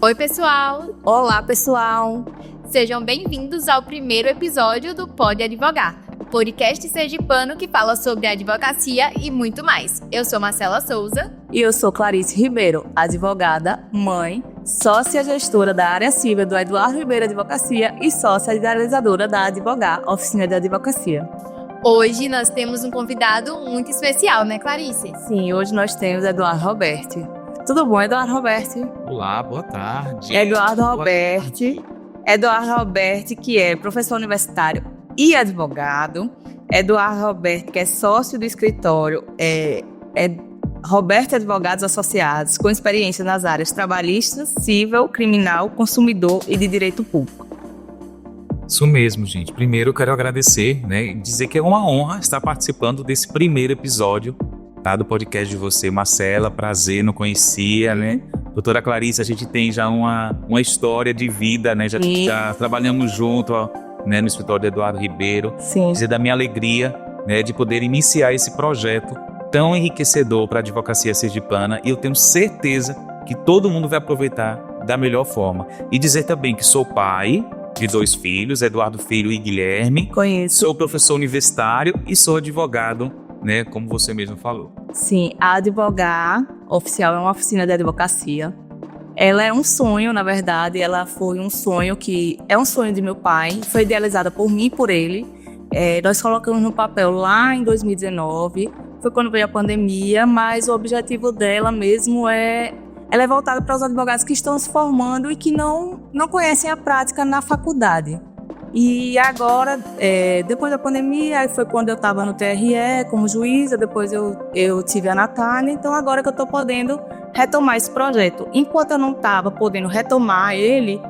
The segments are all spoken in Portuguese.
Oi, pessoal! Olá, pessoal! Sejam bem-vindos ao primeiro episódio do Pode Advogar, o podcast sergipano que fala sobre advocacia e muito mais. Eu sou Marcela Souza. E eu sou Clarice Ribeiro, advogada, mãe, sócia gestora da área civil do Eduardo Ribeiro Advocacia e sócia idealizadora da Advogar, Oficina de Advocacia. Hoje nós temos um convidado muito especial, né, Clarice? Sim, hoje nós temos Eduardo Roberti. Tudo bom, Eduardo Roberti? Olá, boa tarde. Eduardo Roberti, que é professor universitário e advogado. Eduardo Roberti, que é sócio do escritório Roberti Advogados Associados, com experiência nas áreas trabalhista, civil, criminal, consumidor e de direito público. Isso mesmo, gente. Primeiro eu quero agradecer, e dizer que é uma honra estar participando desse primeiro episódio, do podcast de você, Marcela. Prazer, não conhecia, Doutora Clarice, a gente tem já uma história de vida, já trabalhamos junto, no escritório do Eduardo Ribeiro. Sim. Dizer da minha alegria, de poder iniciar esse projeto tão enriquecedor para a advocacia sergipana, e eu tenho certeza que todo mundo vai aproveitar da melhor forma. E dizer também que sou pai de 2 filhos, Eduardo Filho e Guilherme. Conheço. Sou professor universitário e sou advogado, como você mesmo falou. Sim, a Advogar Oficial é uma oficina de advocacia. Ela é um sonho, na verdade, ela foi um sonho que é um sonho de meu pai, foi idealizada por mim e por ele. Nós colocamos no papel lá em 2019, foi quando veio a pandemia, mas o objetivo dela mesmo ela é voltada para os advogados que estão se formando e que não conhecem a prática na faculdade. E agora, depois da pandemia, foi quando eu estava no TRE como juíza, depois eu tive a Natália, então agora que eu estou podendo retomar esse projeto. Enquanto eu não estava podendo retomar ele,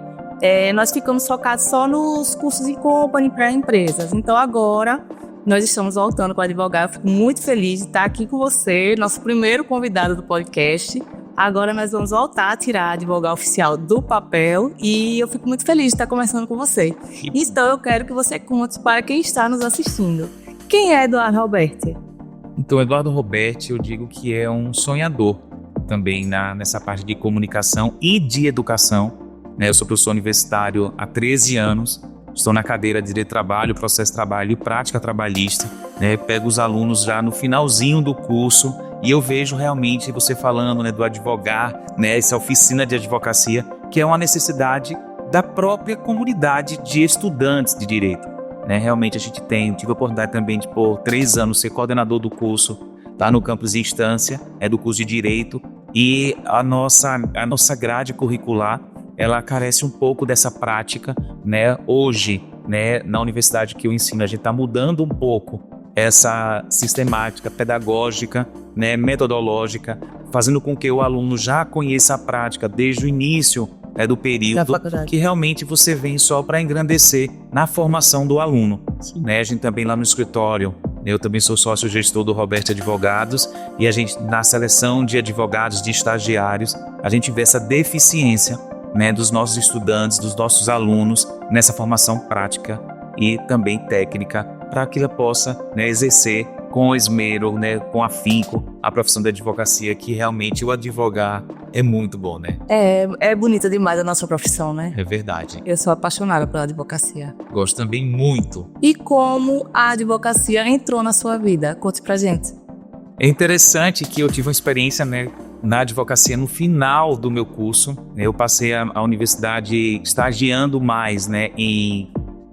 nós ficamos focados só nos cursos em company para empresas. Então agora nós estamos voltando com o advogado. Eu fico muito feliz de estar aqui com você, nosso primeiro convidado do podcast. Agora nós vamos voltar a tirar a Advogar Oficial do papel e eu fico muito feliz de estar conversando com você. Então eu quero que você conte para quem está nos assistindo. Quem é Eduardo Roberti? Então, Eduardo Roberti, eu digo que é um sonhador também nessa parte de comunicação e de educação. Eu sou professor universitário há 13 anos, estou na cadeira de Direito do Trabalho, Processo de Trabalho e Prática Trabalhista. Pego os alunos já no finalzinho do curso e eu vejo realmente você falando do advogar, essa oficina de advocacia, que é uma necessidade da própria comunidade de estudantes de direito. Realmente a gente tive a oportunidade também de, por 3 anos, ser coordenador do curso lá no campus de Instância, do curso de Direito, e a nossa grade curricular, ela carece um pouco dessa prática, Hoje, na universidade que eu ensino, a gente está mudando um pouco essa sistemática pedagógica, metodológica, fazendo com que o aluno já conheça a prática desde o início do período, que realmente você vem só para engrandecer na formação do aluno. A gente também lá no escritório, eu também sou sócio gestor do Roberti Advogados, e a gente, na seleção de advogados, de estagiários, a gente vê essa deficiência dos nossos estudantes, dos nossos alunos, nessa formação prática e também técnica, para que ela possa exercer com esmero, com afinco, a profissão da advocacia, que realmente o advogar é muito bom, É bonita demais a nossa profissão, É verdade. Eu sou apaixonada pela advocacia. Gosto também muito. E como a advocacia entrou na sua vida? Conte pra gente. É interessante que eu tive uma experiência, na advocacia no final do meu curso. Eu passei a universidade estagiando mais,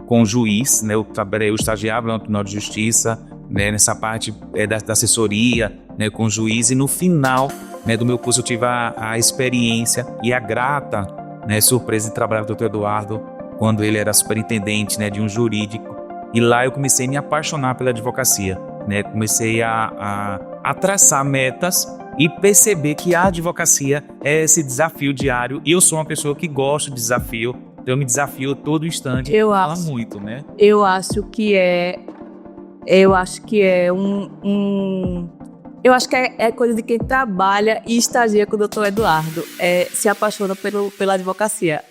com juiz, eu estagiava no Tribunal de Justiça, nessa parte da assessoria, com o juiz, e no final do meu curso eu tive a experiência e a grata surpresa de trabalhar com o Dr. Eduardo, quando ele era superintendente de um jurídico, e lá eu comecei a me apaixonar pela advocacia, comecei a traçar metas e perceber que a advocacia é esse desafio diário, e eu sou uma pessoa que gosta de desafio. Eu me desafio todo instante. Fala muito, Eu acho que é Eu acho que é coisa de quem trabalha e estagia com o doutor Eduardo. Se apaixona pela advocacia.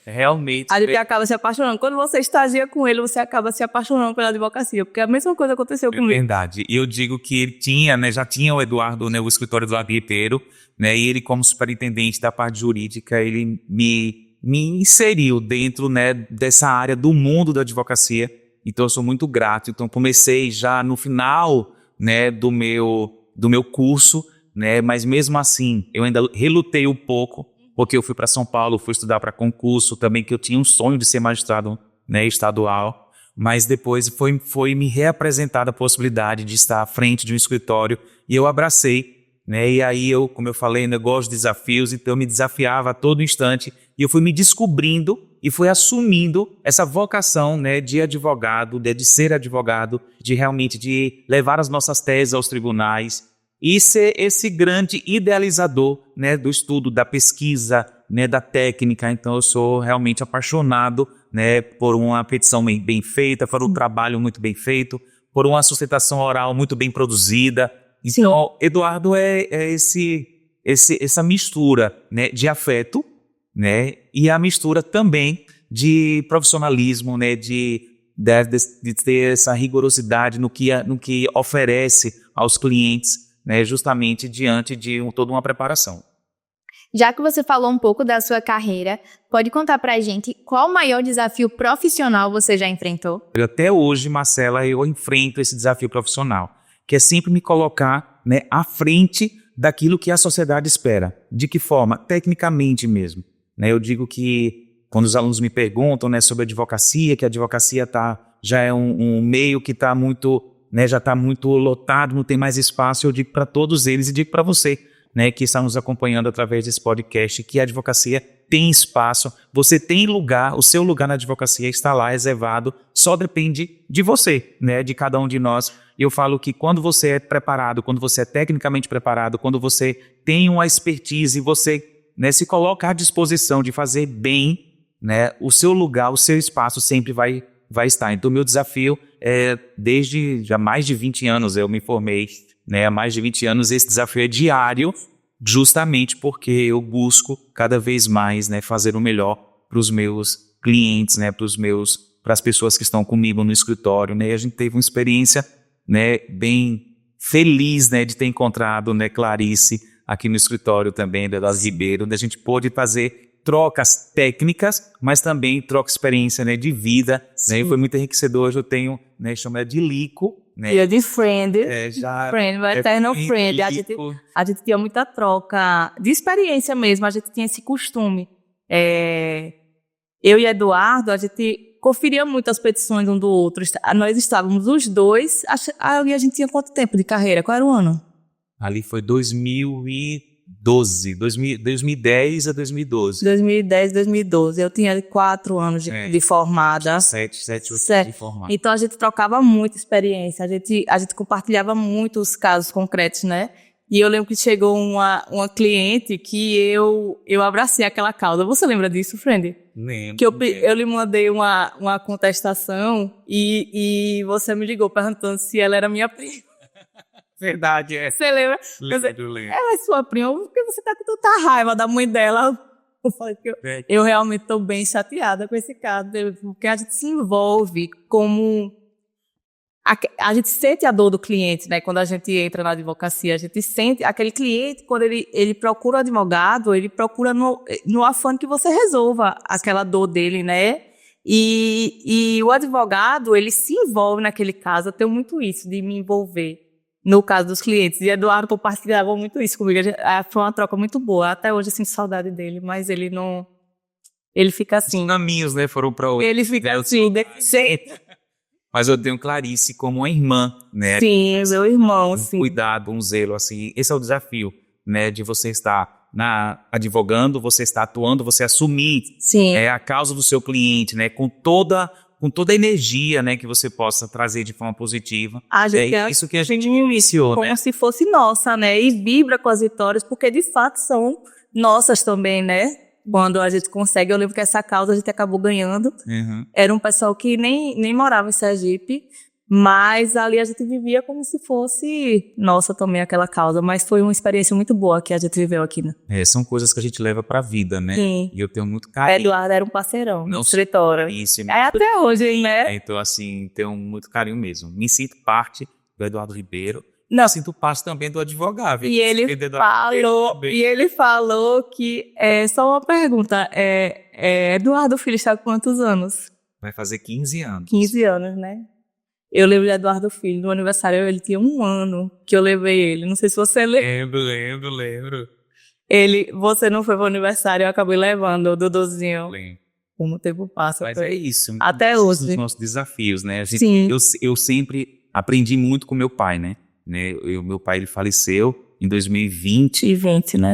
Realmente. A gente acaba se apaixonando. Quando você estagia com ele, você acaba se apaixonando pela advocacia. Porque a mesma coisa aconteceu comigo. Verdade. E eu digo que ele tinha, né, já tinha o Eduardo, né, o escritório Eduardo Ribeiro, né, e ele como superintendente da parte jurídica, ele me inseriu dentro, né, dessa área do mundo da advocacia. Então eu sou muito grato. Então comecei já no final, né, do meu curso, né, mas mesmo assim eu ainda relutei um pouco, porque eu fui para São Paulo, fui estudar para concurso também, que eu tinha um sonho de ser magistrado, né, estadual, mas depois foi me reapresentada a possibilidade de estar à frente de um escritório e eu abracei, né, e aí eu, como eu falei, eu gosto de desafios, então eu me desafiava a todo instante e eu fui me descobrindo e fui assumindo essa vocação, né, de advogado, de ser advogado, de realmente de levar as nossas teses aos tribunais e ser esse grande idealizador, né, do estudo, da pesquisa, né, da técnica. Então eu sou realmente apaixonado, né, por uma petição bem feita, por um trabalho muito bem feito, por uma sustentação oral muito bem produzida. Então, Eduardo é essa mistura, né, de afeto, né, e a mistura também de profissionalismo, né, de ter essa rigorosidade no que oferece aos clientes, né, justamente diante de toda uma preparação. Já que você falou um pouco da sua carreira, pode contar pra gente qual o maior desafio profissional você já enfrentou? Até hoje, Marcela, eu enfrento esse desafio profissional, que é sempre me colocar, né, à frente daquilo que a sociedade espera. De que forma? Tecnicamente mesmo. Eu digo que quando os alunos me perguntam, né, sobre a advocacia, que a advocacia já é um meio que está muito, né, já está muito lotado, não tem mais espaço, eu digo para todos eles e digo para você, né, que está nos acompanhando através desse podcast, que a advocacia tem espaço, você tem lugar, o seu lugar na advocacia está lá reservado, só depende de você, né, de cada um de nós. Eu falo que quando você é preparado, quando você é tecnicamente preparado, quando você tem uma expertise e você, né, se coloca à disposição de fazer bem, né, o seu lugar, o seu espaço sempre vai estar. Então, o meu desafio é, desde já mais de 20 anos, eu me formei, né, há mais de 20 anos, esse desafio é diário, justamente porque eu busco cada vez mais, né, fazer o melhor para os meus clientes, né, para as pessoas que estão comigo no escritório, né, e a gente teve uma experiência, né, bem feliz, né, de ter encontrado, né, Clarice aqui no escritório também, da Eduardo Ribeiro, onde a gente pôde fazer trocas técnicas, mas também troca experiência, né, de vida, né, e foi muito enriquecedor. Hoje eu tenho, né, chama de Lico, né, E de friend, eternal friend, friend. A gente tinha muita troca de experiência mesmo, a gente tinha esse costume. Eu e Eduardo, a gente conferia muito as petições um do outro. Nós estávamos os dois, e a gente tinha quanto tempo de carreira? Qual era o ano? Ali foi 2010 a 2012. 2010, 2012. Eu tinha 4 anos de formada. 7 de formada. Então a gente trocava muita experiência, a gente compartilhava muito os casos concretos, né? E eu lembro que chegou uma cliente que eu abracei aquela causa. Você lembra disso, Friend? Lembro. Que eu lhe mandei uma contestação e você me ligou perguntando se ela era minha prima. Verdade, é. Você lembra? Lembro. Ela é sua prima, porque você tá com tanta raiva da mãe dela. Eu falei que eu realmente tô bem chateada com esse caso, porque a gente se envolve como... A gente sente a dor do cliente, né? Quando a gente entra na advocacia, a gente sente aquele cliente, quando ele procura o advogado, ele procura no afã que você resolva aquela dor dele, né? E o advogado, ele se envolve naquele caso. Eu tenho muito isso, de me envolver no caso dos clientes. E Eduardo compartilhava muito isso comigo. Foi uma troca muito boa. Até hoje eu sinto saudade dele, mas ele não... Ele fica assim. Os caminhos, né, foram para outro. Ele fica assim, desse jeito. Mas eu tenho Clarice como uma irmã, né? Sim, meu irmão, sim. Cuidado, um zelo, assim. Esse é o desafio, né? De você estar advogando, você estar atuando, você assumir a causa do seu cliente, né? Com toda a energia, né? Que você possa trazer de forma positiva. Isso que a gente iniciou, como né? se fosse nossa, né? E vibra com as vitórias, porque de fato são nossas também, né? Quando a gente consegue, eu lembro que essa causa a gente acabou ganhando. Uhum. Era um pessoal que nem morava em Sergipe, Mas ali a gente vivia como se fosse nossa também aquela causa. Mas foi uma experiência muito boa que a gente viveu aqui, né? São coisas que a gente leva pra vida, né? Sim. E eu tenho muito O carinho. Eduardo era um parceirão no Não, escritório. Isso, É até hoje, hein, né? então, assim, tenho muito carinho mesmo. Me sinto parte do Eduardo Ribeiro. Não, sinto parte também do advogado. E ele falou que, só uma pergunta, Eduardo Filho está com quantos anos? Vai fazer 15 anos. 15 anos, né? Eu lembro de Eduardo Filho, no aniversário ele tinha 1 ano que eu levei ele. Não sei se você lembra. Lembro. Você não foi pro aniversário, eu acabei levando o Duduzinho. Lembro. Como o tempo passa. Mas é isso. Até hoje. Os nossos desafios, né? Sim. Eu sempre aprendi muito com meu pai, né? Meu pai, ele faleceu em 2020.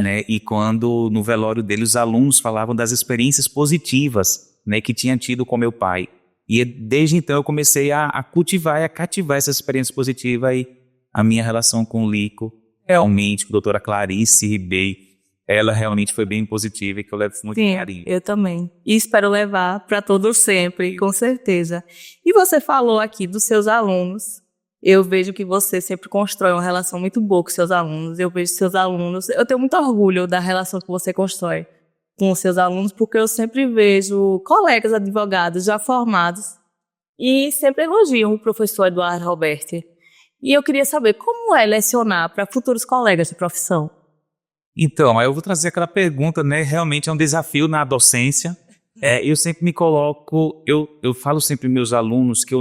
né? E quando, no velório dele, os alunos falavam das experiências positivas, né, que tinha tido com meu pai. E desde então eu comecei a cultivar e a cativar essa experiência positiva e a minha relação com o Lico, realmente, com a doutora Clarice Ribeiro, ela realmente foi bem positiva e que eu levo muito carinho. Eu também. E espero levar para todos sempre, com certeza. E você falou aqui dos seus alunos. Eu vejo que você sempre constrói uma relação muito boa com seus alunos. Eu vejo seus alunos. Eu tenho muito orgulho da relação que você constrói com os seus alunos, porque eu sempre vejo colegas advogados já formados e sempre elogiam o professor Eduardo Roberti. E eu queria saber como é lecionar para futuros colegas de profissão. Então, eu vou trazer aquela pergunta, né? Realmente é um desafio na docência. Eu sempre me coloco, eu falo sempre para meus alunos que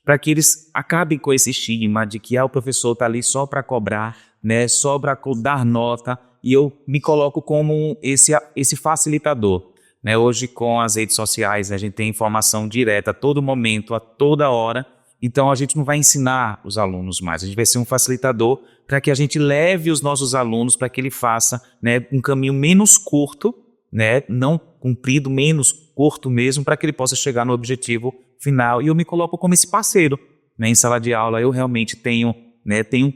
para que eles acabem com esse estigma de que o professor está ali só para cobrar, né? Só para dar nota. E eu me coloco como esse facilitador, né? Hoje, com as redes sociais, a gente tem informação direta a todo momento, a toda hora. Então, a gente não vai ensinar os alunos mais. A gente vai ser um facilitador para que a gente leve os nossos alunos para que ele faça, né, um caminho menos curto, né, não comprido, menos curto mesmo, para que ele possa chegar no objetivo final. E eu me coloco como esse parceiro, né? Em sala de aula, eu realmente tenho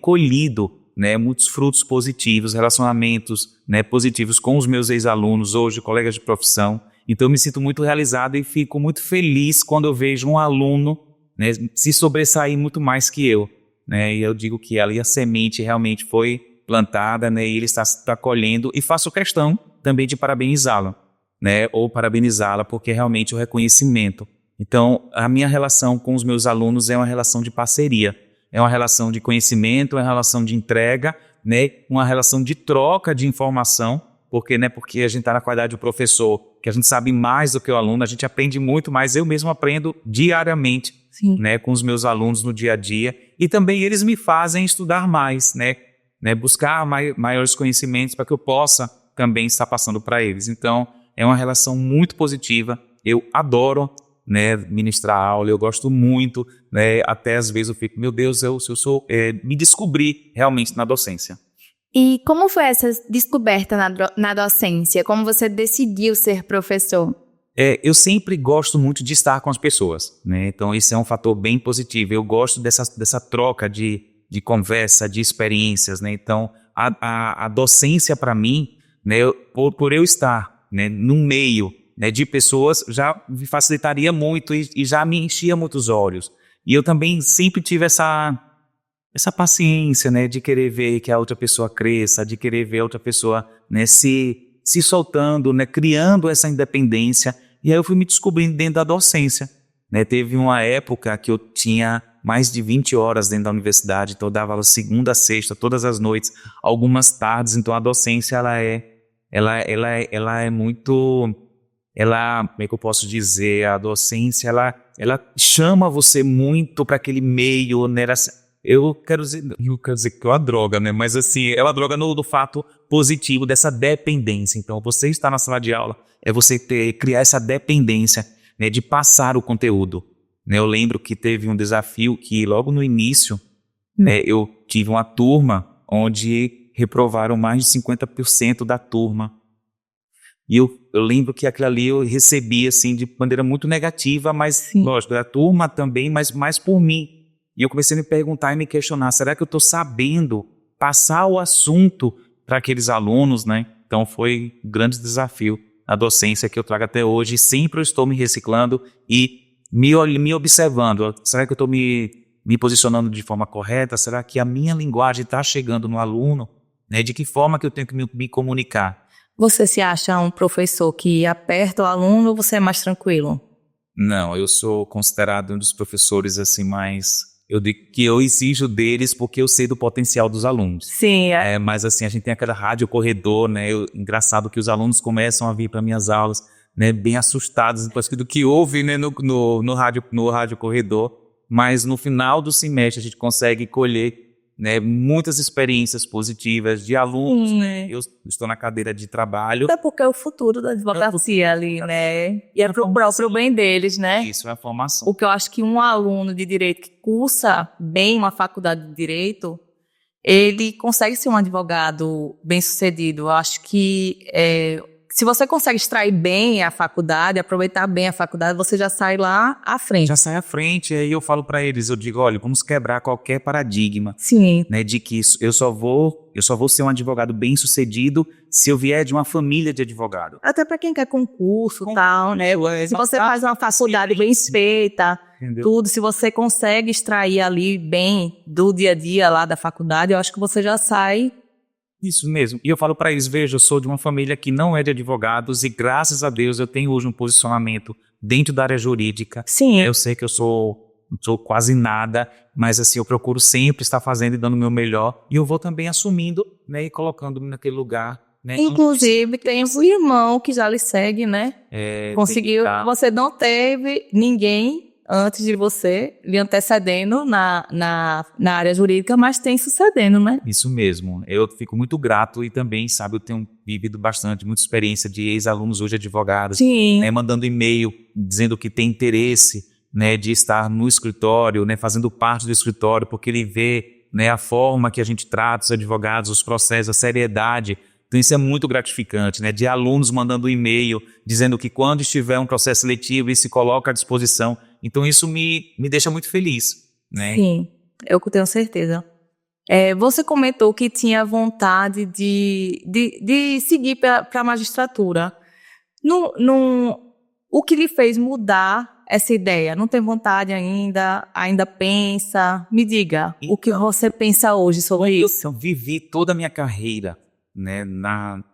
colhido, né, muitos frutos positivos, relacionamentos, né, positivos com os meus ex-alunos, hoje colegas de profissão. Então eu me sinto muito realizado e fico muito feliz quando eu vejo um aluno, né, se sobressair muito mais que eu, né, e eu digo que ali a semente realmente foi plantada, né, e ele está colhendo, e faço questão também de parabenizá-la, né, ou parabenizá-la, porque realmente o reconhecimento. Então a minha relação com os meus alunos é uma relação de parceria. É uma relação de conhecimento, é uma relação de entrega, né? Uma relação de troca de informação, porque a gente está na qualidade de professor, que a gente sabe mais do que o aluno, a gente aprende muito mais, eu mesmo aprendo diariamente, né, com os meus alunos no dia a dia, e também eles me fazem estudar mais, né? Buscar maiores conhecimentos para que eu possa também estar passando para eles. Então, é uma relação muito positiva, eu adoro, né, ministrar aula, eu gosto muito, né, até às vezes eu fico, meu Deus, me descobri realmente na docência. E como foi essa descoberta na docência? Como você decidiu ser professor? Eu sempre gosto muito de estar com as pessoas, né, então esse é um fator bem positivo, eu gosto dessa troca de conversa, de experiências, né, então a docência para mim, né, por eu estar, né, no meio, né, de pessoas, já me facilitaria muito e já me enchia muitos olhos. E eu também sempre tive essa paciência, né, de querer ver que a outra pessoa cresça, de querer ver a outra pessoa, né, se soltando, né, criando essa independência. E aí eu fui me descobrindo dentro da docência, né. Teve uma época que eu tinha mais de 20 horas dentro da universidade, então eu dava aula segunda a sexta, todas as noites, algumas tardes. Então a docência, ela é muito... como é que eu posso dizer, a docência, ela chama você muito para aquele meio, né? Eu quero dizer que é uma droga, né? Mas assim, é uma droga no fato positivo dessa dependência. Então, você estar na sala de aula é você criar essa dependência, né, de passar o conteúdo, né? Eu lembro que teve um desafio que logo no início, né, eu tive uma turma onde reprovaram mais de 50% da turma. E eu lembro que aquilo ali eu recebi assim, de maneira muito negativa, mas, lógico, da turma também, mas mais por mim. E eu comecei a me perguntar e me questionar, será que eu estou sabendo passar o assunto para aqueles alunos, né? Então foi um grande desafio a docência que eu trago até hoje. Sempre eu estou me reciclando e me observando. Será que eu estou me me posicionando de forma correta? Será que a minha linguagem está chegando no aluno? Né? De que forma que eu tenho que me comunicar? Você se acha um professor que aperta o aluno ou você é mais tranquilo? Não, eu sou considerado um dos professores assim mais... Eu digo que eu exijo deles porque eu sei do potencial dos alunos. Sim, Mas assim, a gente tem aquela rádio corredor, né? Engraçado que os alunos começam a vir para minhas aulas, né? Bem assustados depois do que houve, né? No rádio corredor. Mas no final do semestre a gente consegue colher, né, muitas experiências positivas de alunos, né? Eu estou na cadeira de trabalho. até porque é o futuro da advocacia ali, né? E é pro próprio bem deles, né? Isso é a formação. O que eu acho que um aluno de direito que cursa bem uma faculdade de direito, ele consegue ser um advogado bem-sucedido. Eu acho que se você consegue extrair bem a faculdade, aproveitar bem a faculdade, você já sai lá à frente. Já sai à frente, aí eu falo para eles, eu digo, olha, vamos quebrar qualquer paradigma. Sim. Né, de que eu só vou ser um advogado bem-sucedido se eu vier de uma família de advogado. Até para quem quer concurso e tal, né? Se você faz uma faculdade bem feita, Entendeu? tudo, se você consegue extrair ali bem do dia a dia lá da faculdade, eu acho que você já sai. Isso mesmo. E eu falo para eles, veja, eu sou de uma família que não é de advogados e graças a Deus eu tenho hoje um posicionamento dentro da área jurídica. Sim. Eu sei que eu não sou quase nada, mas assim, eu procuro sempre estar fazendo e dando o meu melhor. E eu vou também assumindo, né, e colocando-me naquele lugar. Né, Inclusive, tem um irmão que já lhe segue, né? Conseguiu. Você não teve ninguém antes de você lhe antecedendo na área jurídica, mas tem sucedendo, né? Isso mesmo. Eu fico muito grato e também, sabe, eu tenho vivido bastante, muita experiência de ex-alunos hoje advogados. Sim. Né, mandando e-mail dizendo que tem interesse, né, de estar no escritório, né, fazendo parte do escritório, porque ele vê, né, a forma que a gente trata os advogados, os processos, a seriedade. Então isso é muito gratificante, né, de alunos mandando e-mail dizendo que quando estiver um processo seletivo ele se coloca à disposição. Então isso me deixa muito feliz, né? Sim, eu tenho certeza. Você comentou que tinha vontade de seguir para a magistratura. O que lhe fez mudar essa ideia? Não tem vontade ainda? Ainda pensa? Me diga, o que você pensa hoje sobre isso? Eu vivi toda a minha carreira, né?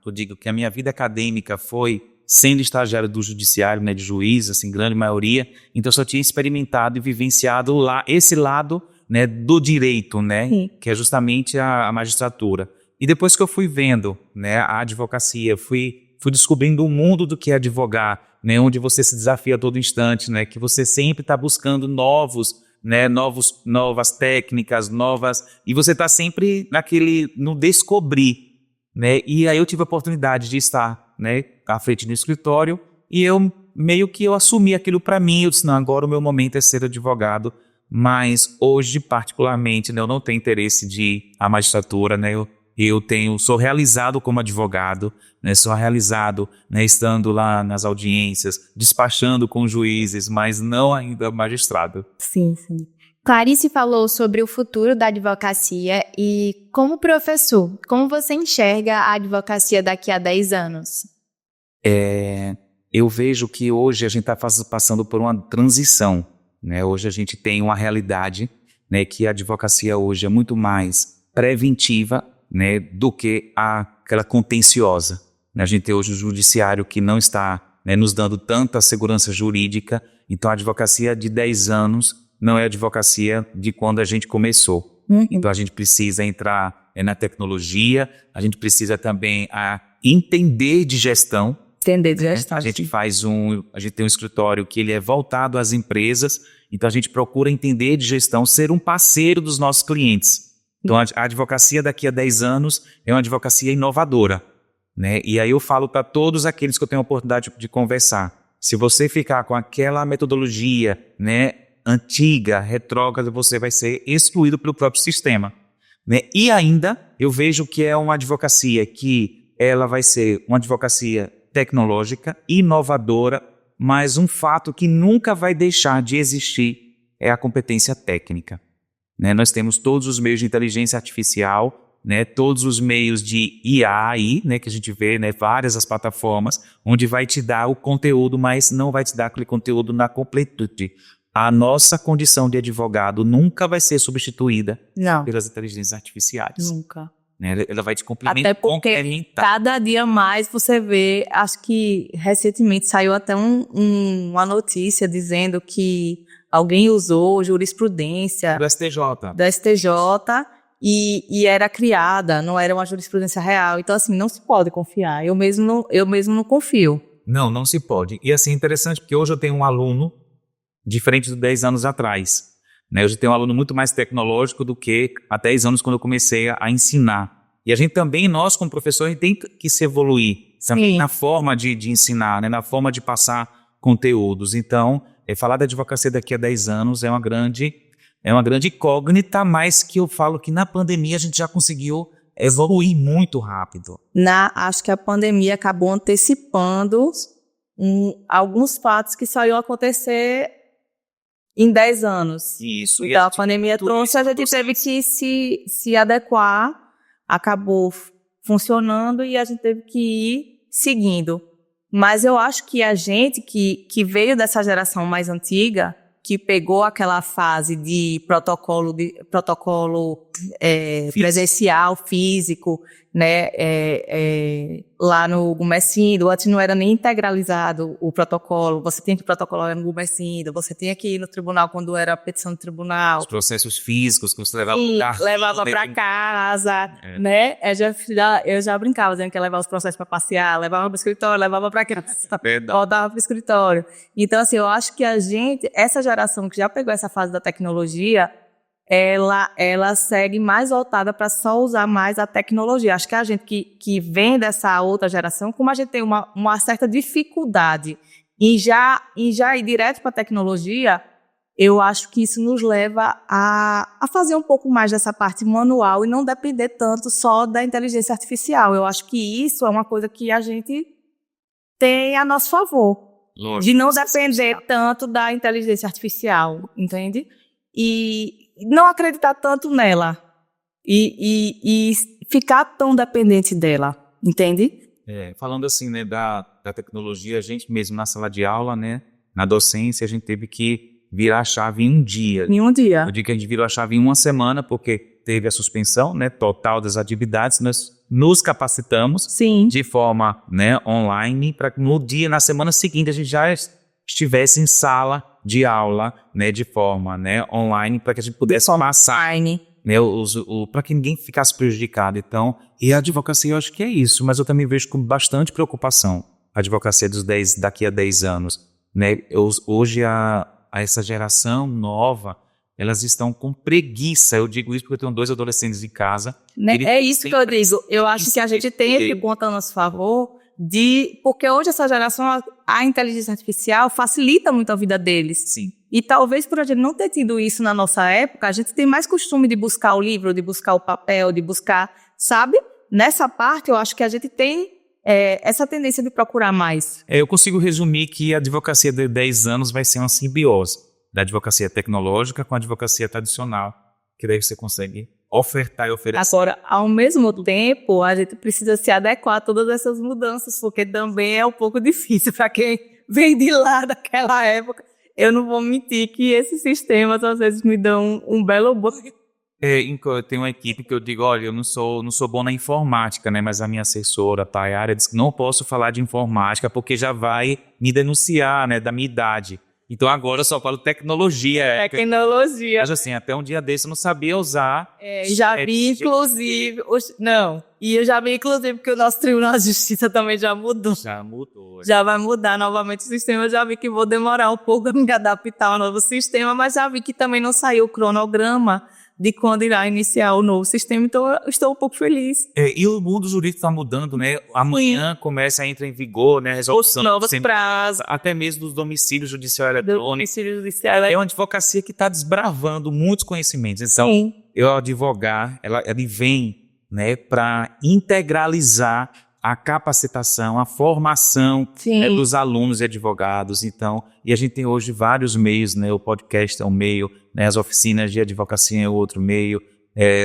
Eu digo que a minha vida acadêmica foi sendo estagiário do judiciário, né, de juiz, assim, grande maioria. Então eu só tinha experimentado e vivenciado esse lado, né, do direito, né, que é justamente a magistratura. E depois que eu fui vendo, né, a advocacia, fui descobrindo o mundo do que é advogar, né, onde você se desafia a todo instante, né, que você sempre está buscando novas técnicas, e você está sempre no descobrir, né, e aí eu tive a oportunidade de estar, né, à frente do escritório, e eu assumi aquilo para mim. Eu disse, não, agora o meu momento é ser advogado, mas hoje particularmente, né, eu não tenho interesse de ir à magistratura, né, sou realizado como advogado, né, sou realizado, né, estando lá nas audiências, despachando com juízes, mas não ainda magistrado. Sim. Clarice falou sobre o futuro da advocacia e, como professor, como você enxerga a advocacia daqui a 10 anos? Eu vejo que hoje a gente está passando por uma transição, né? Hoje a gente tem uma realidade, né, que a advocacia hoje é muito mais preventiva, né, do que aquela contenciosa. A gente tem hoje o judiciário que não está, né, nos dando tanta segurança jurídica, então a advocacia de 10 anos não é a advocacia de quando a gente começou. Então a gente precisa entrar na tecnologia, a gente precisa também entender de gestão. A gente tem um escritório que ele é voltado às empresas, então a gente procura entender de gestão, ser um parceiro dos nossos clientes. Então a advocacia daqui a 10 anos é uma advocacia inovadora, né? E aí eu falo para todos aqueles que eu tenho a oportunidade de conversar, se você ficar com aquela metodologia, né, antiga, retrógrada, você vai ser excluído pelo próprio sistema, né? E ainda eu vejo que é uma advocacia que ela vai ser uma advocacia tecnológica, inovadora, mas um fato que nunca vai deixar de existir é a competência técnica, né? Nós temos todos os meios de inteligência artificial, né? Todos os meios de IA aí, né? Que a gente vê, né? Várias as plataformas onde vai te dar o conteúdo, mas não vai te dar aquele conteúdo na completude. a nossa condição de advogado nunca vai ser substituída Não, pelas inteligências artificiais. nunca. Né? Ela vai te complementar. Até porque cada dia mais você vê, acho que recentemente saiu até uma notícia dizendo que alguém usou jurisprudência do STJ. da STJ e era criada, não era uma jurisprudência real. Então, assim, não se pode confiar. Eu mesmo não confio. Não se pode. E assim, interessante, porque hoje eu tenho um aluno diferente de 10 anos atrás. Né? Hoje eu tenho um aluno muito mais tecnológico do que há 10 anos quando eu comecei a ensinar. E a gente também, nós como professores, tem que se evoluir Sim. na forma de ensinar, né? Na forma de passar conteúdos. Então, falar da advocacia daqui a 10 anos é uma grande incógnita, mas que eu falo que na pandemia a gente já conseguiu evoluir muito rápido. Acho que a pandemia acabou antecipando alguns fatos que só iam acontecer em 10 anos. Isso. Então, a pandemia trouxe, a gente teve que se adequar, acabou funcionando e a gente teve que ir seguindo. Mas eu acho que a gente que veio dessa geração mais antiga, que pegou aquela fase de protocolo presencial, físico, né, lá no Gumecindo, antes não era nem integralizado o protocolo, você tinha que protocolar no Gumecindo, você tinha que ir no tribunal quando era petição do tribunal. Os processos físicos que você levava para casa, né? Eu já brincava dizendo que ia levar os processos para passear, levava para o escritório, levava para casa, voltava para o escritório. Então, assim, eu acho que essa geração que já pegou essa fase da tecnologia, ela segue mais voltada para só usar mais a tecnologia. Acho que a gente que vem dessa outra geração, como a gente tem uma certa dificuldade em já ir direto para a tecnologia, eu acho que isso nos leva a fazer um pouco mais dessa parte manual e não depender tanto só da inteligência artificial. Eu acho que isso é uma coisa que a gente tem a nosso favor. Lógico. De não depender tanto da inteligência artificial, entende? E não acreditar tanto nela e ficar tão dependente dela, entende? Falando assim, né, da tecnologia, a gente mesmo na sala de aula, né, na docência, a gente teve que virar a chave em um dia. Em um dia. Eu digo que a gente virou a chave em uma semana, porque teve a suspensão, né, total das atividades, nós nos capacitamos. Sim. De forma, né, online, para que na semana seguinte, a gente já estivesse em sala de aula, né, de forma, né, online, para que a gente pudesse passar, né, para que ninguém ficasse prejudicado. Então, e a advocacia, eu acho que é isso, mas eu também vejo com bastante preocupação a advocacia daqui a 10 anos. Né? Hoje, essa geração nova, elas estão com preguiça. Eu digo isso porque eu tenho 2 adolescentes em casa. Né? É isso que eu digo. Eu acho que a gente tem esse ponto a nosso favor, porque hoje essa geração, a inteligência artificial facilita muito a vida deles. Sim. E talvez por a gente não ter tido isso na nossa época, a gente tem mais costume de buscar o livro, de buscar o papel, de buscar, sabe? Nessa parte eu acho que a gente tem essa tendência de procurar mais. Eu consigo resumir que a advocacia de 10 anos vai ser uma simbiose da advocacia tecnológica com a advocacia tradicional, que daí você consegue ofertar e oferecer. Agora, ao mesmo tempo, a gente precisa se adequar a todas essas mudanças, porque também é um pouco difícil para quem vem de lá daquela época. Eu não vou mentir que esses sistemas às vezes me dão um belo banho. Eu tenho uma equipe que eu digo, olha, eu não sou bom na informática, né? Mas a minha assessora, a Tayara, diz que não posso falar de informática porque já vai me denunciar, né, da minha idade. Então agora eu só falo tecnologia. Tecnologia. Mas assim, até um dia desse eu não sabia usar. Já vi, inclusive. E eu já vi, inclusive, porque o nosso Tribunal de Justiça também já mudou. Já mudou. Já vai mudar novamente o sistema. Eu já vi que vou demorar um pouco a me adaptar ao novo sistema, mas já vi que também não saiu o cronograma de quando irá iniciar o novo sistema, então eu estou um pouco feliz. E o mundo jurídico está mudando, né? Amanhã começa a entrar em vigor, né? Os novos prazos. Até mesmo dos domicílios judiciais eletrônicos. Domicílio judicial É uma advocacia que está desbravando muitos conhecimentos. Então, Sim. eu advogar, ele vem, né, para integralizar a capacitação, a formação, né, dos alunos e advogados. Então, e a gente tem hoje vários meios, né? O podcast é um meio, né? As oficinas de advocacia é outro meio.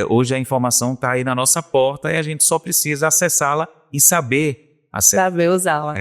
Hoje a informação está aí na nossa porta e a gente só precisa acessá-la e saber Saber usá-la.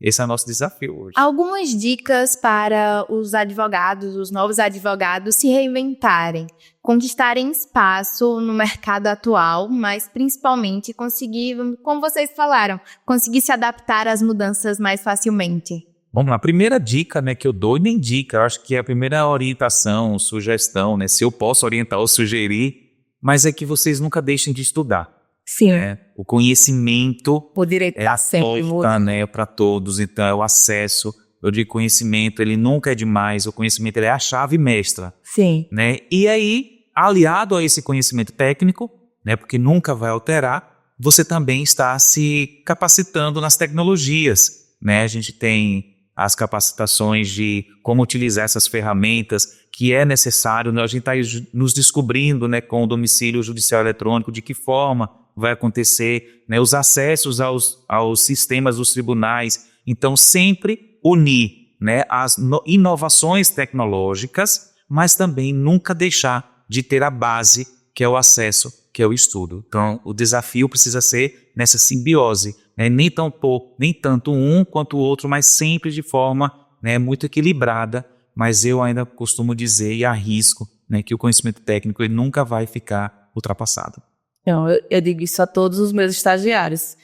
esse é o nosso desafio hoje. Algumas dicas para os advogados, os novos advogados se reinventarem, conquistarem espaço no mercado atual, mas principalmente conseguir, como vocês falaram, conseguir se adaptar às mudanças mais facilmente. Vamos lá, a primeira dica, né, que eu dou, e nem dica, eu acho que é a primeira orientação, sugestão, né, se eu posso orientar ou sugerir, mas é que vocês nunca deixem de estudar. Sim. O conhecimento O direito é a sempre porta, né, para todos, então é o acesso. Eu digo conhecimento, ele nunca é demais, o conhecimento ele é a chave mestra, Sim. né? E aí, aliado a esse conhecimento técnico, né, porque nunca vai alterar, você também está se capacitando nas tecnologias, né? A gente tem as capacitações de como utilizar essas ferramentas, que é necessário, né? A gente está nos descobrindo, né, com o domicílio judicial eletrônico, de que forma vai acontecer, né, os acessos aos sistemas dos tribunais. Então, sempre unir, né, as inovações tecnológicas, mas também nunca deixar de ter a base, que é o acesso, que é o estudo. Então, o desafio precisa ser nessa simbiose, né, nem tanto um quanto o outro, mas sempre de forma, né, muito equilibrada. Mas eu ainda costumo dizer e arrisco, né, que o conhecimento técnico ele nunca vai ficar ultrapassado. Então, eu digo isso a todos os meus estagiários.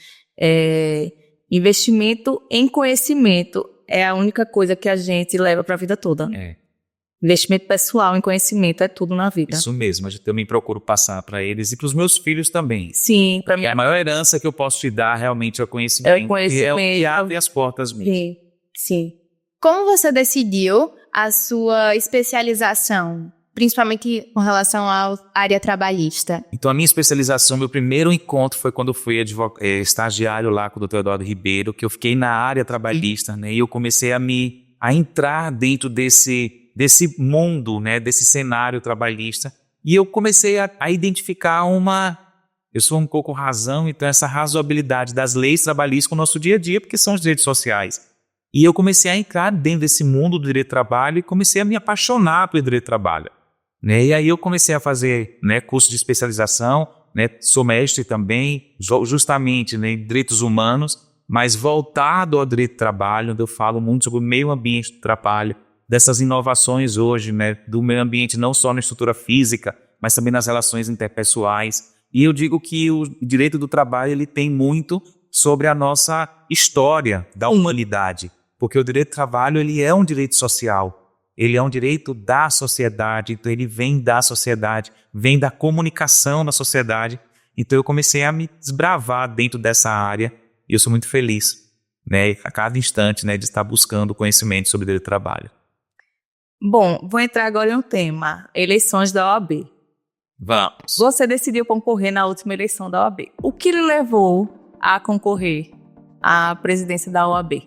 Investimento em conhecimento é a única coisa que a gente leva para a vida toda. Investimento pessoal em conhecimento é tudo na vida. Isso mesmo, eu também procuro passar para eles e para os meus filhos também. Sim, para mim. E a maior herança que eu posso te dar realmente é o conhecimento. É o conhecimento. E é o que abre as portas mesmo. Sim. Como você decidiu a sua especialização, principalmente com relação à área trabalhista? Então, a minha especialização, meu primeiro encontro foi quando eu fui estagiário lá com o Dr. Eduardo Ribeiro, que eu fiquei na área trabalhista, né? E eu comecei a entrar dentro desse mundo, né? Desse cenário trabalhista. E eu comecei a identificar eu sou um pouco razão, então essa razoabilidade das leis trabalhistas com o nosso dia a dia, porque são os direitos sociais. E eu comecei a entrar dentro desse mundo do direito do trabalho e comecei a me apaixonar pelo direito do trabalho, né? E aí eu comecei a fazer, né, curso de especialização, né? Sou mestre também, justamente, né, em direitos humanos, mas voltado ao direito do trabalho, onde eu falo muito sobre o meio ambiente do trabalho, dessas inovações hoje, né, do meio ambiente não só na estrutura física, mas também nas relações interpessoais. E eu digo que o direito do trabalho ele tem muito sobre a nossa história da humanidade. Porque o direito do trabalho ele é um direito social, ele é um direito da sociedade, então ele vem da sociedade, vem da comunicação na sociedade. Então eu comecei a me desbravar dentro dessa área e eu sou muito feliz, né, a cada instante, né, de estar buscando conhecimento sobre o direito do trabalho. Bom, vou entrar agora em um tema, eleições da OAB. Vamos. Você decidiu concorrer na última eleição da OAB. O que lhe levou a concorrer à presidência da OAB?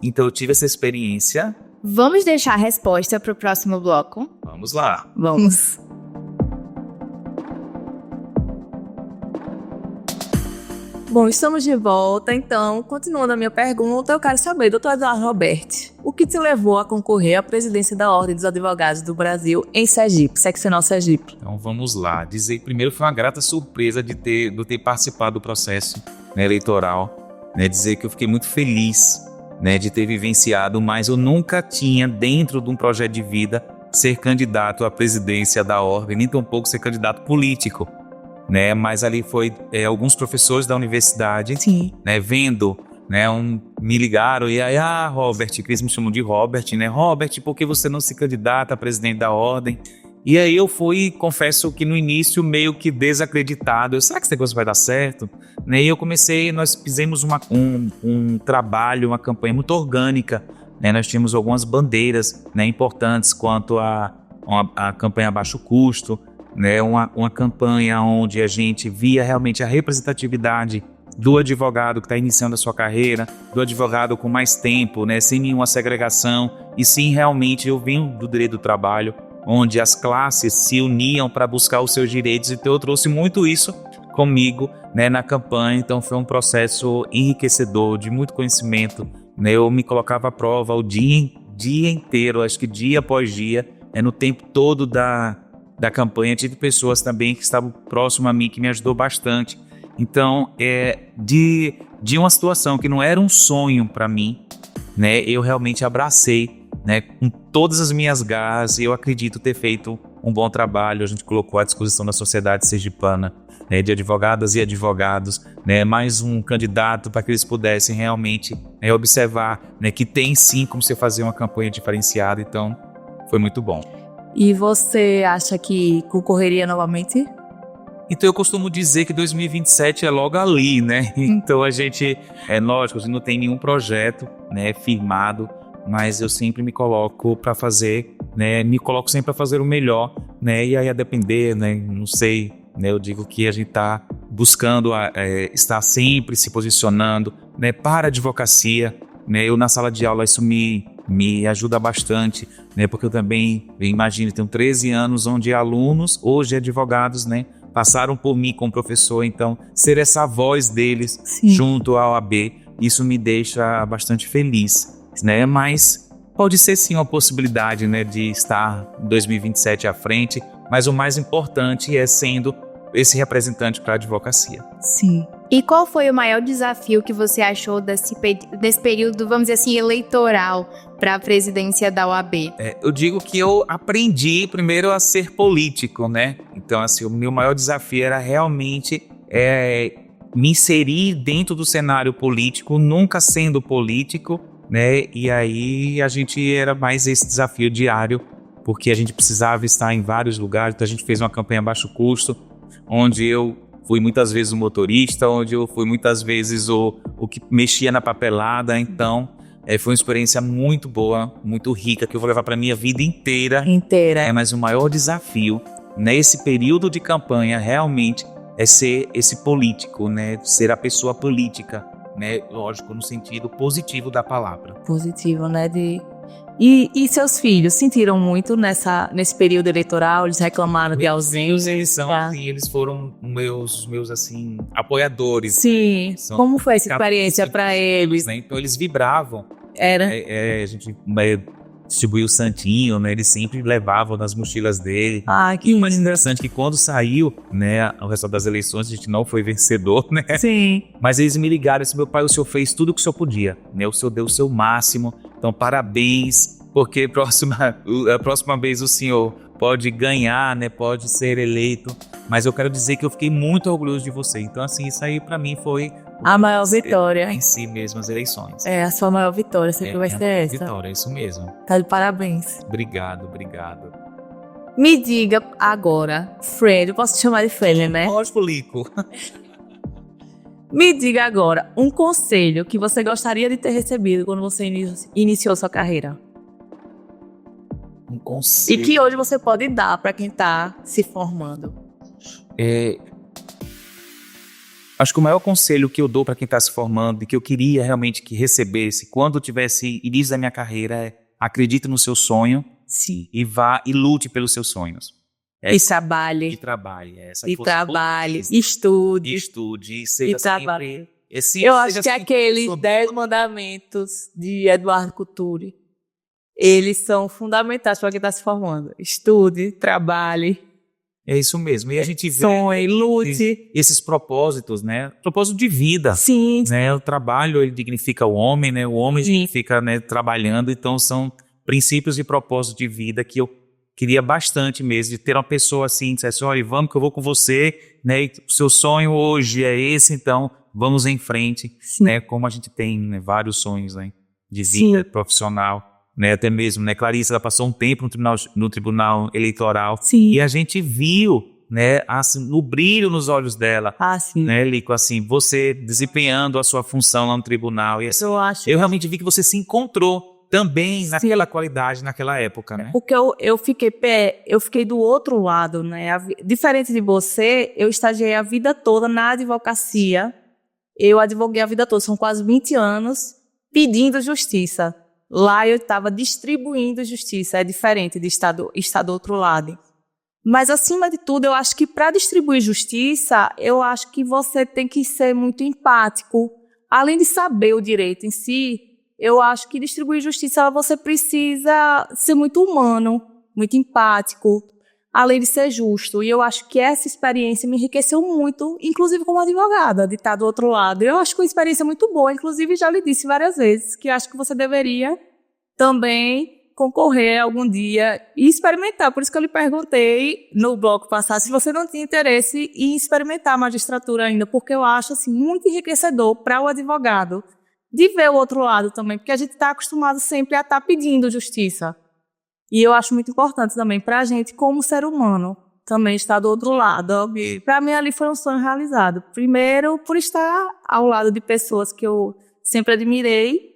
Então eu tive essa experiência. Vamos deixar a resposta para o próximo bloco? Vamos lá. Vamos. Bom, estamos de volta, então, continuando a minha pergunta, eu quero saber, doutor Eduardo Roberti, o que te levou a concorrer à presidência da Ordem dos Advogados do Brasil em Sergipe, seccional Sergipe? Então vamos lá. Dizer primeiro foi uma grata surpresa de ter participado do processo, né, eleitoral, né, dizer que eu fiquei muito feliz, né, de ter vivenciado, mas eu nunca tinha, dentro de um projeto de vida, ser candidato à presidência da Ordem, nem tampouco ser candidato político. Né, mas ali foi alguns professores da universidade, né, vendo, né, me ligaram e aí, Robert, que eles me chamam de Robert, né, Robert, por que você não se candidata a presidente da Ordem? E aí eu fui, confesso que no início meio que desacreditado, será que esse negócio vai dar certo? Né, e nós fizemos um trabalho, uma campanha muito orgânica, né, nós tínhamos algumas bandeiras, né, importantes quanto a campanha a baixo custo, né, uma campanha onde a gente via realmente a representatividade do advogado que está iniciando a sua carreira, do advogado com mais tempo, né, sem nenhuma segregação, e sim realmente eu venho do direito do trabalho, onde as classes se uniam para buscar os seus direitos, então eu trouxe muito isso comigo, né, na campanha, então foi um processo enriquecedor, de muito conhecimento, né, eu me colocava à prova o dia inteiro, acho que dia após dia, no tempo todo da campanha, tive pessoas também que estavam próximas a mim, que me ajudou bastante. Então, de uma situação que não era um sonho para mim, né, eu realmente abracei, né, com todas as minhas garras, e eu acredito ter feito um bom trabalho. A gente colocou à disposição da sociedade sergipana, né, de advogadas e advogados, né, mais um candidato para que eles pudessem realmente, né, observar, né, que tem sim como você fazer uma campanha diferenciada. Então, foi muito bom. E você acha que concorreria novamente? Então eu costumo dizer que 2027 é logo ali, né? Então a gente, é lógico, a gente não tem nenhum projeto, né, firmado, mas eu sempre me coloco para fazer, né, me coloco sempre para fazer o melhor, né, e aí a depender, né, não sei, né, eu digo que a gente está buscando estar sempre se posicionando, né, para a advocacia, né, eu na sala de aula isso me ajuda bastante, né, porque eu também, imagino, tenho 13 anos onde alunos, hoje advogados, né, passaram por mim como professor, então ser essa voz deles junto à OAB, isso me deixa bastante feliz, né? Mas pode ser sim uma possibilidade, né, de estar em 2027 à frente, mas o mais importante é sendo esse representante para a advocacia. Sim. E qual foi o maior desafio que você achou desse período, vamos dizer assim, eleitoral para a presidência da OAB? Eu digo que eu aprendi primeiro a ser político, né? Então, assim, o meu maior desafio era realmente me inserir dentro do cenário político, nunca sendo político, né? E aí a gente era mais esse desafio diário, porque a gente precisava estar em vários lugares. Então a gente fez uma campanha a baixo custo, onde eu fui muitas vezes o motorista, onde eu fui muitas vezes o que mexia na papelada. Então, foi uma experiência muito boa, muito rica, que eu vou levar para minha vida inteira. Mas o maior desafio nesse período de campanha realmente é ser esse político, né? Ser a pessoa política, né? Lógico, no sentido positivo da palavra. Positivo, né? E seus filhos sentiram muito nesse período eleitoral? Eles reclamaram de ausência? Eles foram meus assim, apoiadores. Sim. Como foi essa experiência para eles? Né? Então eles vibravam. Era? A gente distribuiu o santinho, né? Eles sempre levavam nas mochilas dele. Que mais interessante que quando saiu, né, o resultado das eleições, a gente não foi vencedor, né? Sim. Mas eles me ligaram assim: meu pai, o senhor fez tudo o que o senhor podia, né? O senhor deu o seu máximo, então parabéns, porque a próxima vez o senhor pode ganhar, né? Pode ser eleito, mas eu quero dizer que eu fiquei muito orgulhoso de você. Então, assim, isso aí pra mim foi a maior vitória em si mesmo, as eleições. A sua maior vitória sempre vai ser essa. Vitória, é isso mesmo. Tá de parabéns. Obrigado. Me diga agora, Fred, eu posso te chamar de Fred, né? Lógico, Lico. Me diga agora um conselho que você gostaria de ter recebido quando você iniciou sua carreira. Um conselho. E que hoje você pode dar para quem tá se formando. Acho que o maior conselho que eu dou para quem está se formando e que eu queria realmente que recebesse quando tivesse início da minha carreira é: acredite no seu sonho. Sim. E vá e lute pelos seus sonhos. E trabalhe. Estude. Seja trabalhe. Sempre... Eu acho que aqueles 10 mandamentos de Eduardo Couturi, eles são fundamentais para quem está se formando. Estude, trabalhe. É isso mesmo. E a gente vê sonhe, lute. Esses propósitos, né? Propósito de vida. Sim. Né? O trabalho, ele dignifica o homem, né? O homem dignifica, né, trabalhando. Então, são princípios e propósitos de vida que eu queria bastante mesmo, de ter uma pessoa assim, dissesse: olha, vamos que eu vou com você, né? E o seu sonho hoje é esse, então vamos em frente. Né? Como a gente tem, né, vários sonhos, né, de vida profissional. Né, até mesmo, né, Clarice, ela passou um tempo no tribunal eleitoral. Sim. E a gente viu, né, assim, no brilho nos olhos dela, né, Lico, assim, você desempenhando a sua função lá no tribunal. E assim, eu realmente vi que você se encontrou também naquela qualidade, naquela época, né? Porque eu fiquei do outro lado, né? Diferente de você, eu estagiei a vida toda na advocacia. Eu advoguei a vida toda, são quase 20 anos, pedindo justiça. Lá eu estava distribuindo justiça, é diferente de estar do outro lado. Mas, acima de tudo, eu acho que para distribuir justiça, eu acho que você tem que ser muito empático. Além de saber o direito em si, eu acho que distribuir justiça você precisa ser muito humano, muito empático. além de ser justo. E eu acho que essa experiência me enriqueceu muito, inclusive como advogada, de estar do outro lado. Eu acho que uma experiência muito boa, inclusive já lhe disse várias vezes, que acho que você deveria também concorrer algum dia e experimentar. Por isso que eu lhe perguntei no bloco passado se você não tinha interesse em experimentar a magistratura ainda, porque eu acho assim, muito enriquecedor para o advogado de ver o outro lado também, porque a gente está acostumado sempre a estar pedindo justiça. E eu acho muito importante também para a gente, como ser humano, também estar do outro lado. Para mim, ali foi um sonho realizado. Primeiro, por estar ao lado de pessoas que eu sempre admirei.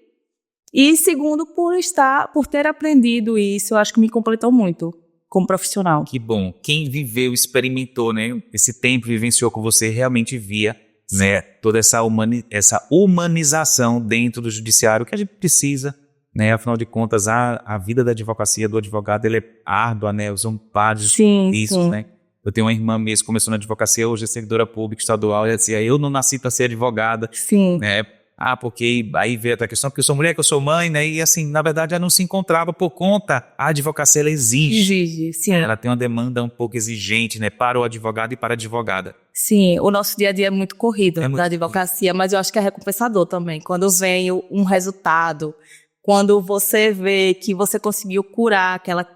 E segundo, por ter aprendido isso, eu acho que me completou muito como profissional. Que bom. Quem viveu, experimentou, né? Esse tempo vivenciou com você, realmente via, né, toda essa humanização dentro do judiciário que a gente precisa, né? Afinal de contas, a vida da advocacia, do advogado, ele é árdua, né? São vários riscos, né? Eu tenho uma irmã mesmo que começou na advocacia, hoje é servidora pública estadual, e ela dizia, eu não nasci para ser advogada. Sim. Né? Porque aí veio outra questão, porque eu sou mulher, que eu sou mãe, né? E assim, na verdade, ela não se encontrava por conta, a advocacia, ela exige. Sim. Ela tem uma demanda um pouco exigente, né? Para o advogado e para a advogada. Sim, o nosso dia a dia é muito corrido da advocacia, mas eu acho que é recompensador também. Quando vem um resultado, quando você vê que você conseguiu curar aquela...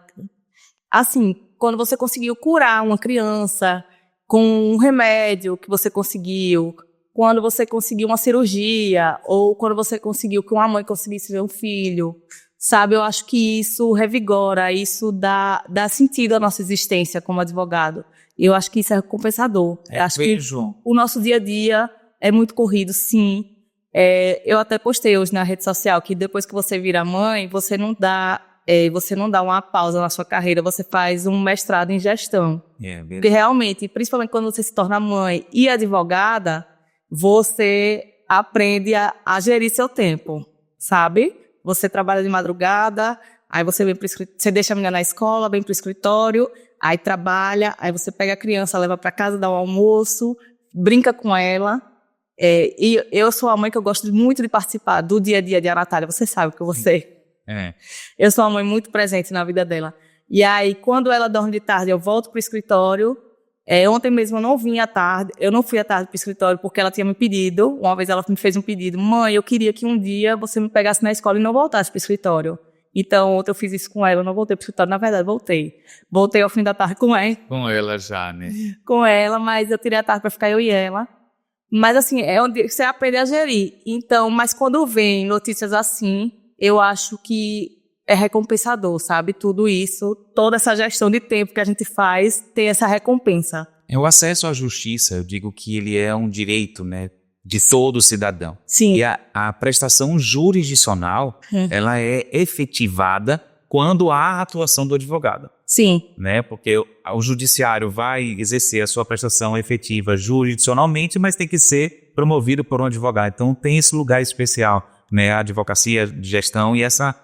Assim, quando você conseguiu curar uma criança com um remédio que você conseguiu, quando você conseguiu uma cirurgia, ou quando você conseguiu que uma mãe conseguisse ver um filho, sabe? Eu acho que isso revigora, isso dá sentido à nossa existência como advogado. Eu acho que isso é recompensador. Eu acho que o nosso dia a dia é muito corrido, sim. Eu até postei hoje na rede social que depois que você vira mãe, você não dá uma pausa na sua carreira, você faz um mestrado em gestão. Porque realmente, principalmente quando você se torna mãe e advogada, você aprende a gerir seu tempo, sabe? Você trabalha de madrugada, aí você vem você deixa a menina na escola, vem para o escritório, aí trabalha, aí você pega a criança, leva para casa, dá um almoço, brinca com ela. E eu sou a mãe que eu gosto muito de participar do dia a dia de a Natália, você sabe que eu sou uma mãe muito presente na vida dela. E aí, quando ela dorme de tarde, eu volto para o escritório. Ontem mesmo eu não vim à tarde, eu não fui à tarde para o escritório porque ela tinha me pedido, uma vez ela me fez um pedido, mãe, eu queria que um dia você me pegasse na escola e não voltasse para o escritório. Então ontem eu fiz isso com ela, eu não voltei para o escritório, na verdade voltei ao fim da tarde com ela. Com ela já, né? Com ela, mas eu tirei a tarde para ficar eu e ela. Mas assim, é onde você aprende a gerir. Então, mas quando vem notícias assim, eu acho que é recompensador, sabe? Tudo isso, toda essa gestão de tempo que a gente faz, tem essa recompensa. O acesso à justiça, eu digo que ele é um direito, né, de todo cidadão. Sim. E a prestação jurisdicional, ela é efetivada quando há a atuação do advogado. Sim. Né? Porque o judiciário vai exercer a sua prestação efetiva jurisdicionalmente, mas tem que ser promovido por um advogado. Então tem esse lugar especial, né? A advocacia de gestão e essa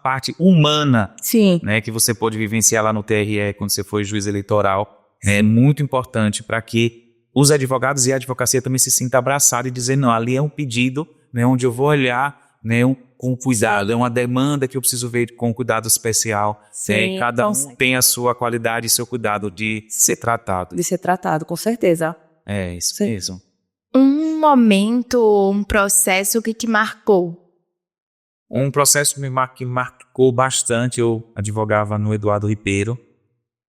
parte humana, sim, né, que você pode vivenciar lá no TRE quando você foi juiz eleitoral, é muito importante para que os advogados e a advocacia também se sintam abraçados e dizer, não, ali é um pedido, né, onde eu vou olhar, né, com cuidado, é uma demanda que eu preciso ver com cuidado especial. Sim, cada um tem a sua qualidade e seu cuidado de ser tratado. De ser tratado, com certeza. É, isso mesmo. Um momento, um processo que te marcou? Um processo que marcou bastante, eu advogava no Eduardo Ribeiro,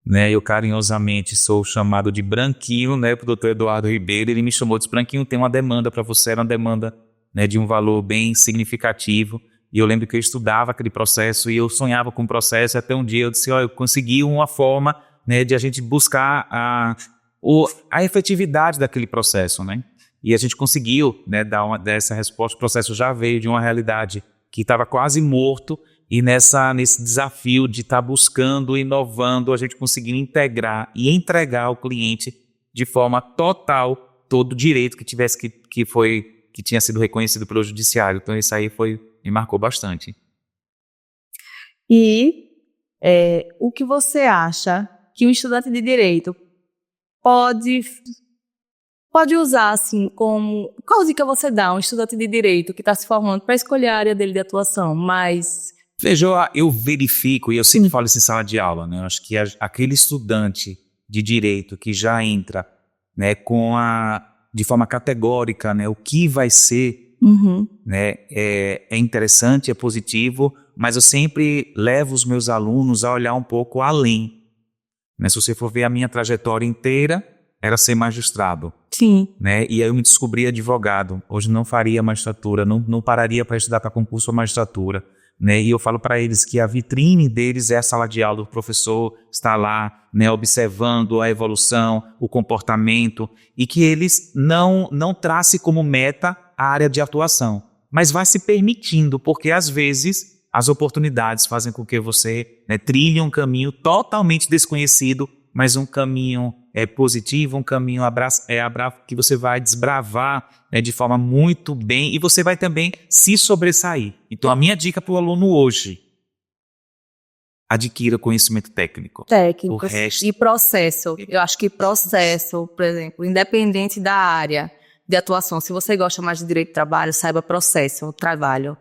né? Eu carinhosamente sou chamado de Branquinho, né? Pro doutor Eduardo Ribeiro, ele me chamou de Branquinho, tem uma demanda para você, era uma demanda, né, de um valor bem significativo. E eu lembro que eu estudava aquele processo e eu sonhava com o processo, até um dia eu disse, eu consegui uma forma, né, de a gente buscar a efetividade daquele processo, né? E a gente conseguiu, né, dar dessa resposta. O processo já veio de uma realidade que estava quase morto, e nesse desafio de estar buscando, inovando, a gente conseguindo integrar e entregar ao cliente de forma total todo o direito que tinha sido reconhecido pelo judiciário. Então isso aí me marcou bastante. E o que você acha que um estudante de direito pode usar, assim, como... Qual dica você dá a um estudante de direito que está se formando para escolher a área dele de atuação, mas Veja, eu verifico, e eu sempre falo isso em sala de aula, né? Eu acho que aquele estudante de direito que já entra, né, de forma categórica, né, o que vai ser, né, é interessante, é positivo, mas eu sempre levo os meus alunos a olhar um pouco além. Né? Se você for ver a minha trajetória inteira, era ser magistrado. Sim. Né? E aí eu me descobri advogado. Hoje não faria magistratura, não pararia para estudar para concurso ou magistratura. Né? E eu falo para eles que a vitrine deles é a sala de aula, o professor está lá, né, observando a evolução, o comportamento, e que eles não tracem como meta a área de atuação, mas vai se permitindo, porque às vezes as oportunidades fazem com que você, né, trilhe um caminho totalmente desconhecido, mas um caminho positivo, um caminho que você vai desbravar, né, de forma muito bem, e você vai também se sobressair. Então, a minha dica para o aluno hoje: adquira conhecimento técnico. O resto... E processo. Eu acho que processo, por exemplo, independente da área de atuação, se você gosta mais de direito do trabalho, saiba processo, trabalho.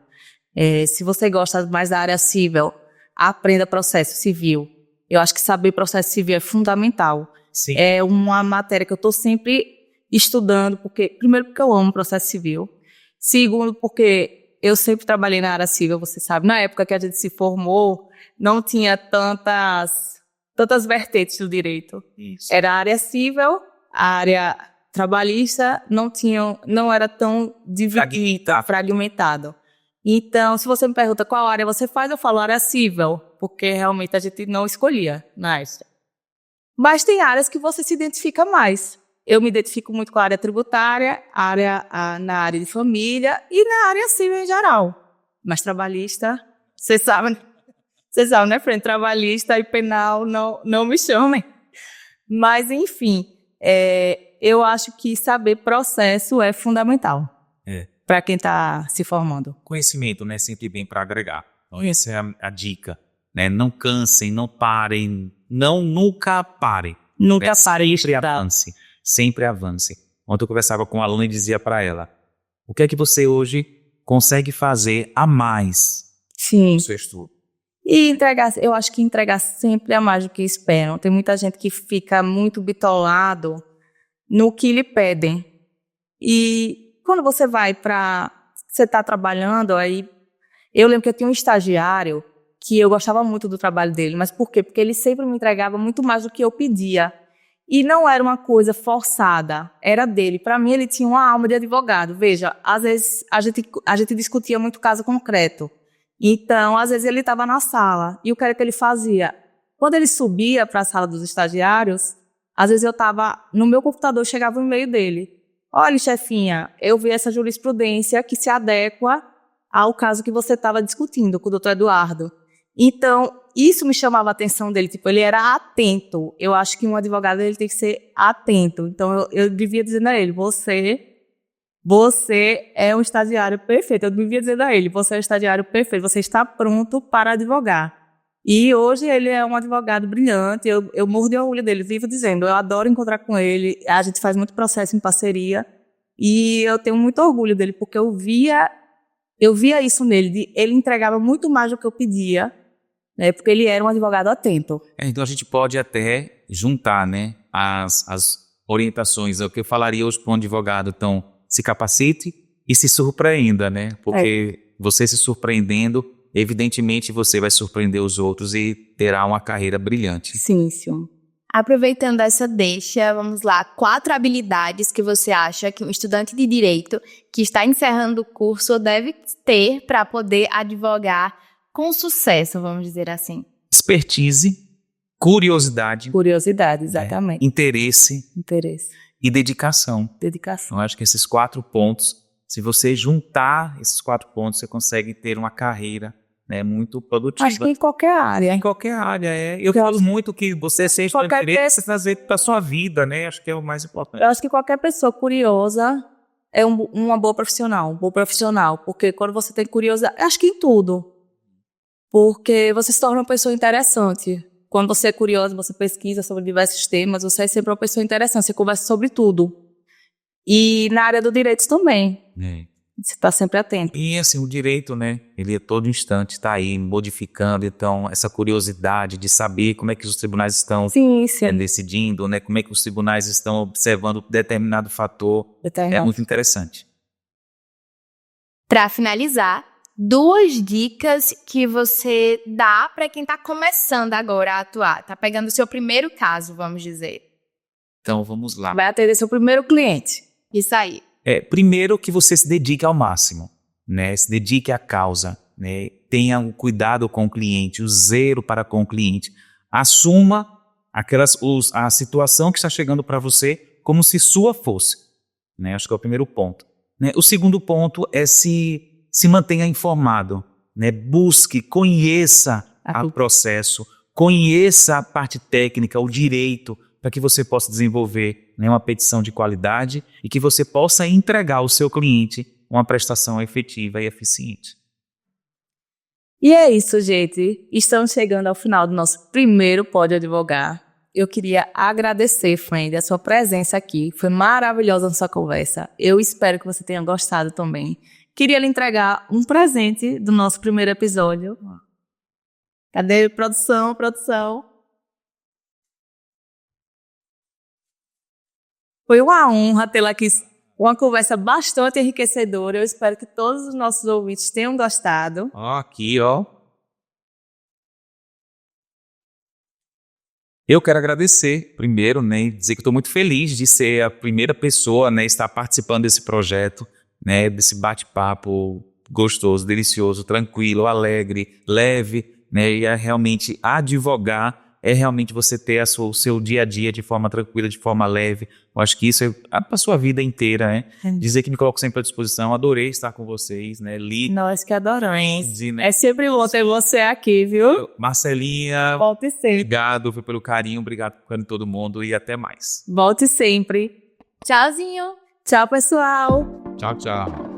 Se você gosta mais da área civil, aprenda processo civil. Eu acho que saber processo civil é fundamental. Sim. É uma matéria que eu estou sempre estudando, primeiro porque eu amo processo civil, segundo porque eu sempre trabalhei na área civil, você sabe, na época que a gente se formou, não tinha tantas vertentes do direito. Isso. Era a área civil, a área trabalhista não era tão fragmentado. Então, se você me pergunta qual área você faz, eu falo área civil, porque realmente a gente não escolhia na área. Mas tem áreas que você se identifica mais. Eu me identifico muito com a área tributária, na área de família e na área civil em geral. Mas trabalhista, você sabe, né, frente trabalhista e penal, não me chamem. Mas, enfim, eu acho que saber processo é fundamental para quem está se formando. Conhecimento, né, sempre bem para agregar. Então, essa é a dica. Né? Não cansem, não parem, nunca parem. Nunca parem. Sempre avance. Ontem eu conversava com uma aluna e dizia para ela: o que é que você hoje consegue fazer a mais no seu estudo? E eu acho que entregar sempre a mais do que esperam. Tem muita gente que fica muito bitolado no que lhe pedem. E quando você está trabalhando, aí eu lembro que eu tinha um estagiário que eu gostava muito do trabalho dele. Mas por quê? Porque ele sempre me entregava muito mais do que eu pedia. E não era uma coisa forçada, era dele. Para mim, ele tinha uma alma de advogado. Veja, às vezes a gente discutia muito caso concreto. Então, às vezes ele estava na sala. E o que era que ele fazia? Quando ele subia para a sala dos estagiários, às vezes eu estava no meu computador, chegava o e-mail dele. Olha, chefinha, eu vi essa jurisprudência que se adequa ao caso que você estava discutindo com o doutor Eduardo. Então, isso me chamava a atenção dele, ele era atento. Eu acho que um advogado ele tem que ser atento. Então, eu devia dizer a ele, você é um estagiário perfeito. Eu devia dizer a ele, você é um estagiário perfeito, você está pronto para advogar. E hoje ele é um advogado brilhante, eu morro de orgulho dele, vivo dizendo, eu adoro encontrar com ele, a gente faz muito processo em parceria, e eu tenho muito orgulho dele, porque eu via isso nele, ele entregava muito mais do que eu pedia, né, porque ele era um advogado atento. Então a gente pode até juntar, né, as orientações, o que eu falaria hoje para um advogado. Então, se capacite e se surpreenda, né, porque você se surpreendendo, evidentemente você vai surpreender os outros e terá uma carreira brilhante. Sim, sim. Aproveitando essa deixa, vamos lá, 4 habilidades que você acha que um estudante de direito que está encerrando o curso deve ter para poder advogar com sucesso, vamos dizer assim. Expertise, curiosidade. Curiosidade, exatamente. Interesse e dedicação. Eu acho que esses 4 pontos, se você juntar esses 4 pontos, você consegue ter uma carreira, né, muito produtiva. Acho que em qualquer área. Em qualquer área, Eu falo muito que você seja o interesse trazer para a sua vida, né? Acho que é o mais importante. Eu acho que qualquer pessoa curiosa é uma boa profissional, um bom profissional. Porque quando você tem curiosidade, acho que em tudo. Porque você se torna uma pessoa interessante. Quando você é curioso, você pesquisa sobre diversos temas, você é sempre uma pessoa interessante, você conversa sobre tudo. E na área do direito também. Você está sempre atento. E assim, o direito, né, ele a todo instante está aí modificando, então essa curiosidade de saber como é que os tribunais estão Sim, sim. decidindo, né, como é que os tribunais estão observando determinado fator, é muito interessante. Para finalizar, 2 dicas que você dá para quem está começando agora a atuar, está pegando o seu primeiro caso, vamos dizer. Então, vamos lá. Vai atender seu primeiro cliente. Isso aí. Primeiro que você se dedique ao máximo, né? Se dedique à causa, né? Tenha um cuidado com o cliente, o zelo para com o cliente. Assuma a situação que está chegando para você como se sua fosse, né? Acho que é o primeiro ponto. Né? O segundo ponto é se mantenha informado, né? Busque, conheça o processo, conheça a parte técnica, o direito, para que você possa desenvolver, né, uma petição de qualidade e que você possa entregar ao seu cliente uma prestação efetiva e eficiente. E é isso, gente. Estamos chegando ao final do nosso primeiro Pode Advogar. Eu queria agradecer, Fendi, a sua presença aqui. Foi maravilhosa a nossa conversa. Eu espero que você tenha gostado também. Queria lhe entregar um presente do nosso primeiro episódio. Cadê? Produção. Foi uma honra tê-la aqui, uma conversa bastante enriquecedora. Eu espero que todos os nossos ouvintes tenham gostado. Aqui, ó. Eu quero agradecer primeiro, né, e dizer que estou muito feliz de ser a primeira pessoa, né, estar participando desse projeto, né, desse bate-papo gostoso, delicioso, tranquilo, alegre, leve, né, e é realmente advogar. É realmente você ter o seu dia a dia de forma tranquila, de forma leve. Eu acho que isso é para a sua vida inteira, né? Dizer que me coloco sempre à disposição. Adorei estar com vocês, né? Nós que adoramos. Né? É sempre bom ter você aqui, viu? Marcelinha, volte sempre. Obrigado pelo carinho, obrigado por todo mundo e até mais. Volte sempre. Tchauzinho. Tchau, pessoal. Tchau, tchau.